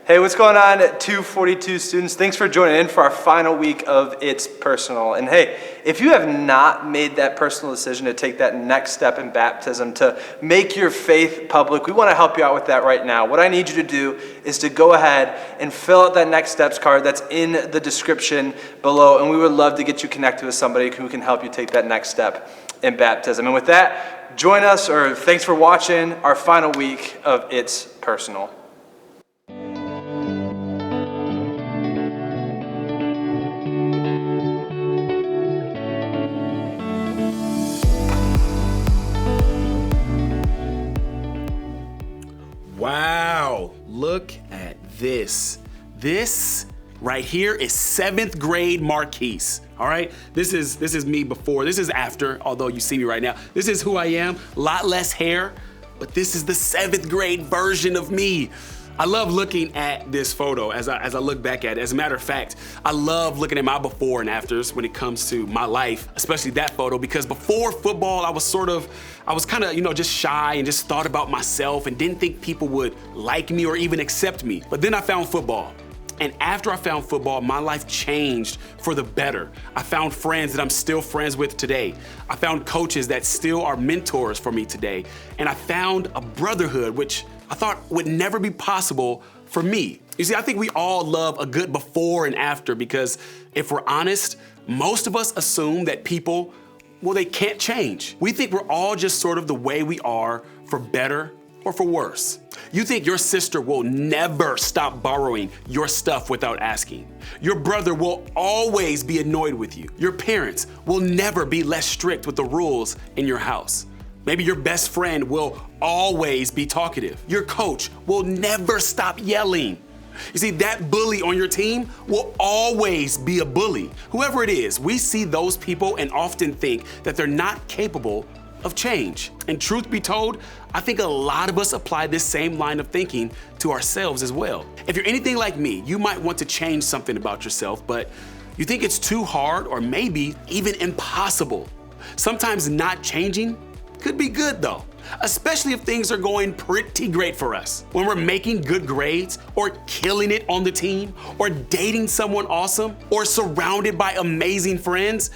Hey, what's going on, 242 students? Thanks for joining in for our final week of It's Personal. And hey, if you have not made that personal decision to take that next step in baptism, to make your faith public, we want to help you out with that right now. What I need you to do is to go ahead and fill out that next steps card that's in the description below, and we would love to get you connected with somebody who can help you take that next step in baptism. And with that, join us, or thanks for watching our final week of It's Personal. Wow, look at this. This right here is 7th grade Marquise, all right? This is me before, this is after, although you see me right now. This is who I am, a lot less hair, but this is the 7th grade version of me. I love looking at this photo as I look back at it. As a matter of fact, I love looking at my before and afters when it comes to my life, especially that photo, because before football, I was kind of, just shy and just thought about myself and didn't think people would like me or even accept me. But then I found football. And after I found football, my life changed for the better. I found friends that I'm still friends with today. I found coaches that still are mentors for me today. And I found a brotherhood, which I thought would never be possible for me. You see, I think we all love a good before and after, because if we're honest, most of us assume that people, they can't change. We think we're all just sort of the way we are, for better or for worse. You think your sister will never stop borrowing your stuff without asking. Your brother will always be annoyed with you. Your parents will never be less strict with the rules in your house. Maybe your best friend will always be talkative. Your coach will never stop yelling. You see, that bully on your team will always be a bully. Whoever it is, we see those people and often think that they're not capable of change. And truth be told, I think a lot of us apply this same line of thinking to ourselves as well. If you're anything like me, you might want to change something about yourself, but you think it's too hard or maybe even impossible. Sometimes not changing could be good though, especially if things are going pretty great for us. When we're making good grades, or killing it on the team, or dating someone awesome, or surrounded by amazing friends,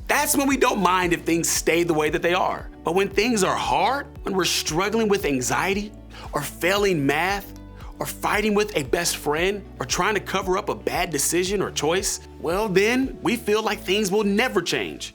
that's when we don't mind if things stay the way that they are. But when things are hard, when we're struggling with anxiety, or failing math, or fighting with a best friend, or trying to cover up a bad decision or choice, then we feel like things will never change.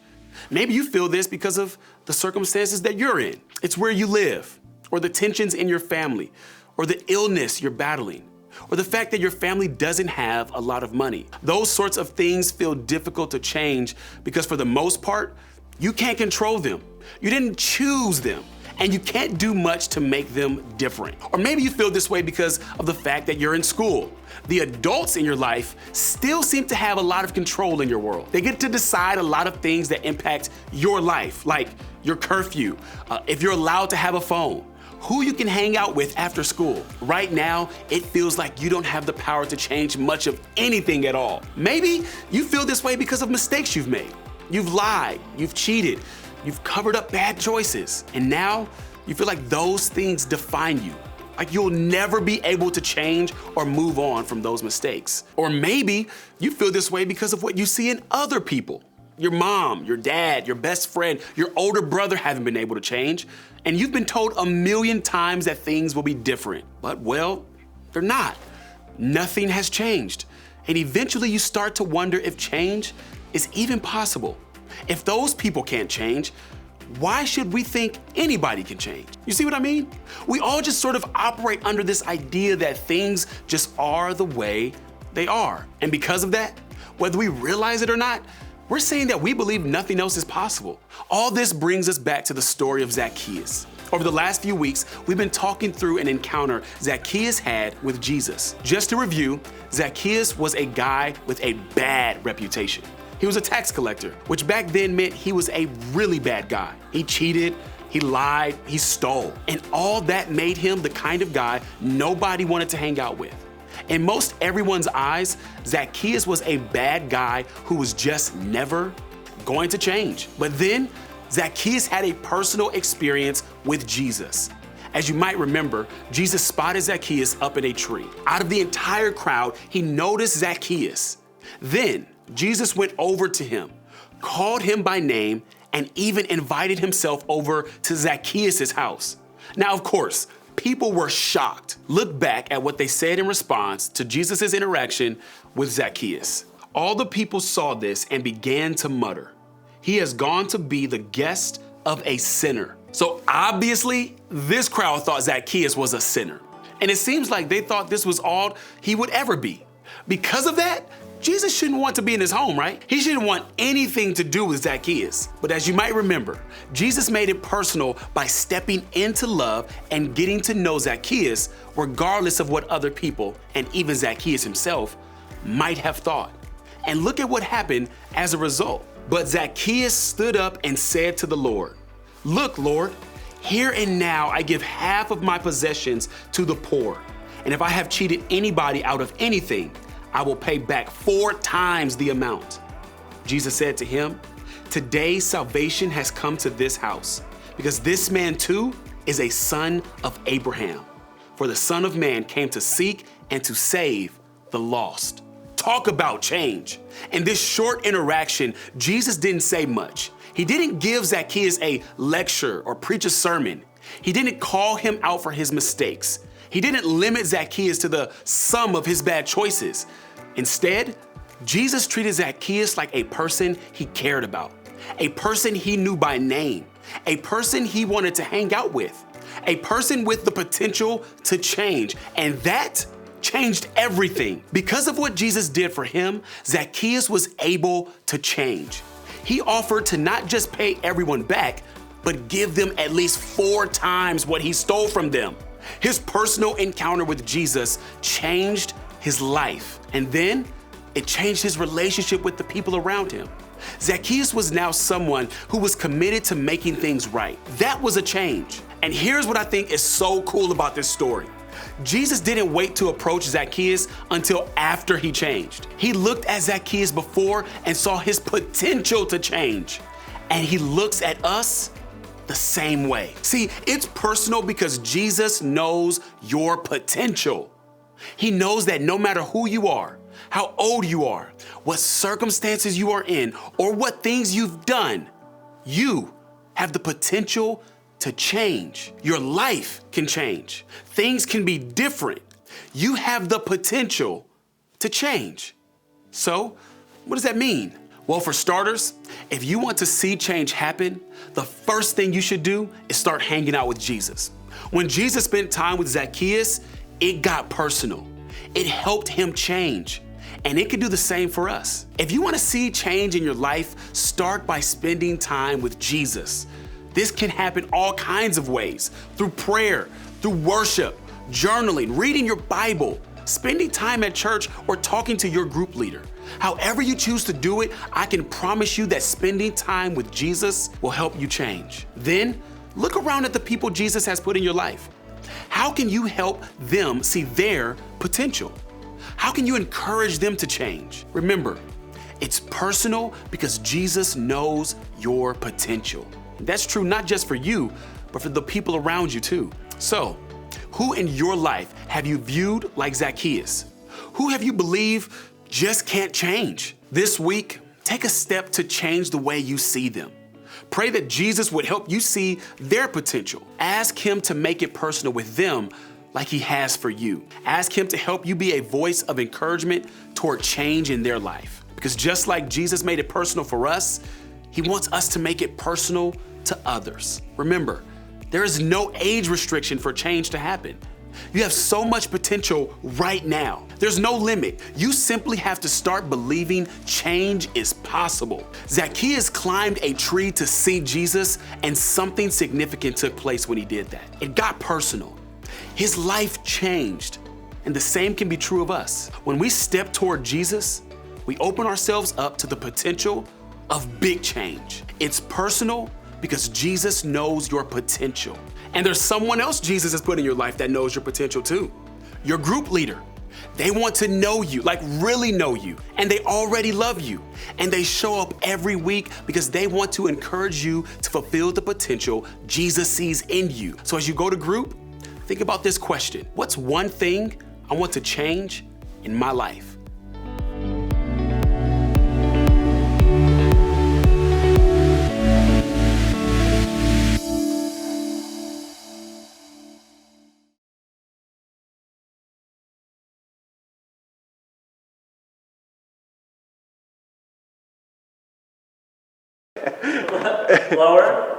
Maybe you feel this because of the circumstances that you're in. It's where you live, or the tensions in your family, or the illness you're battling, or the fact that your family doesn't have a lot of money. Those sorts of things feel difficult to change because for the most part, you can't control them. You didn't choose them, and you can't do much to make them different. Or maybe you feel this way because of the fact that you're in school. The adults in your life still seem to have a lot of control in your world. They get to decide a lot of things that impact your life, like your curfew, if you're allowed to have a phone, who you can hang out with after school. Right now, it feels like you don't have the power to change much of anything at all. Maybe you feel this way because of mistakes you've made. You've lied, you've cheated, you've covered up bad choices, and now you feel like those things define you. Like you'll never be able to change or move on from those mistakes. Or maybe you feel this way because of what you see in other people. Your mom, your dad, your best friend, your older brother haven't been able to change, and you've been told a million times that things will be different. But they're not. Nothing has changed. And eventually you start to wonder if change is even possible. If those people can't change, why should we think anybody can change? You see what I mean? We all just sort of operate under this idea that things just are the way they are. And because of that, whether we realize it or not, we're saying that we believe nothing else is possible. All this brings us back to the story of Zacchaeus. Over the last few weeks, we've been talking through an encounter Zacchaeus had with Jesus. Just to review, Zacchaeus was a guy with a bad reputation. He was a tax collector, which back then meant he was a really bad guy. He cheated, he lied, he stole, and all that made him the kind of guy nobody wanted to hang out with. In most everyone's eyes, Zacchaeus was a bad guy who was just never going to change. But then Zacchaeus had a personal experience with Jesus. As you might remember, Jesus spotted Zacchaeus up in a tree. Out of the entire crowd, he noticed Zacchaeus. Then Jesus went over to him, called him by name, and even invited himself over to Zacchaeus' house. Now, of course, people were shocked. Look back at what they said in response to Jesus' interaction with Zacchaeus. All the people saw this and began to mutter, "He has gone to be the guest of a sinner." So obviously, this crowd thought Zacchaeus was a sinner. And it seems like they thought this was all he would ever be. Because of that, Jesus shouldn't want to be in his home, right? He shouldn't want anything to do with Zacchaeus. But as you might remember, Jesus made it personal by stepping into love and getting to know Zacchaeus, regardless of what other people, and even Zacchaeus himself, might have thought. And look at what happened as a result. But Zacchaeus stood up and said to the Lord, "Look, Lord, here and now I give half of my possessions to the poor. And if I have cheated anybody out of anything, I will pay back 4 times the amount." Jesus said to him, "Today salvation has come to this house, because this man too is a son of Abraham. For the Son of Man came to seek and to save the lost." Talk about change. In this short interaction, Jesus didn't say much. He didn't give Zacchaeus a lecture or preach a sermon. He didn't call him out for his mistakes. He didn't limit Zacchaeus to the sum of his bad choices. Instead, Jesus treated Zacchaeus like a person he cared about, a person he knew by name, a person he wanted to hang out with, a person with the potential to change. And that changed everything. Because of what Jesus did for him, Zacchaeus was able to change. He offered to not just pay everyone back, but give them at least 4 times what he stole from them. His personal encounter with Jesus changed his life, and then it changed his relationship with the people around him. Zacchaeus was now someone who was committed to making things right. That was a change. And here's what I think is so cool about this story. Jesus didn't wait to approach Zacchaeus until after he changed. He looked at Zacchaeus before and saw his potential to change. And he looks at us the same way. See, it's personal because Jesus knows your potential. He knows that no matter who you are, how old you are, what circumstances you are in, or what things you've done, you have the potential to change. Your life can change. Things can be different. You have the potential to change. So, what does that mean? Well, for starters, if you want to see change happen, the first thing you should do is start hanging out with Jesus. When Jesus spent time with Zacchaeus, it got personal. It helped him change. And it could do the same for us. If you want to see change in your life, start by spending time with Jesus. This can happen all kinds of ways, through prayer, through worship, journaling, reading your Bible, spending time at church, or talking to your group leader. However you choose to do it, I can promise you that spending time with Jesus will help you change. Then, look around at the people Jesus has put in your life. How can you help them see their potential? How can you encourage them to change? Remember, it's personal because Jesus knows your potential. That's true not just for you, but for the people around you too. So, who in your life have you viewed like Zacchaeus? Who have you believed just can't change? This week, take a step to change the way you see them. Pray that Jesus would help you see their potential. Ask him to make it personal with them like he has for you. Ask him to help you be a voice of encouragement toward change in their life. Because just like Jesus made it personal for us, he wants us to make it personal to others. Remember, there is no age restriction for change to happen. You have so much potential right now. There's no limit. You simply have to start believing change is possible. Zacchaeus climbed a tree to see Jesus, and something significant took place when he did that. It got personal. His life changed. And the same can be true of us. When we step toward Jesus, we open ourselves up to the potential of big change. It's personal because Jesus knows your potential. And there's someone else Jesus has put in your life that knows your potential too. Your group leader, They want to know you, like really know you, and they already love you. And they show up every week because they want to encourage you to fulfill the potential Jesus sees in you. So as you go to group, think about this question. What's one thing I want to change in my life?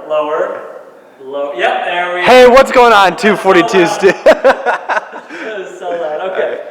Lower. Yep, there we go. Hey, what's going on, 242 students?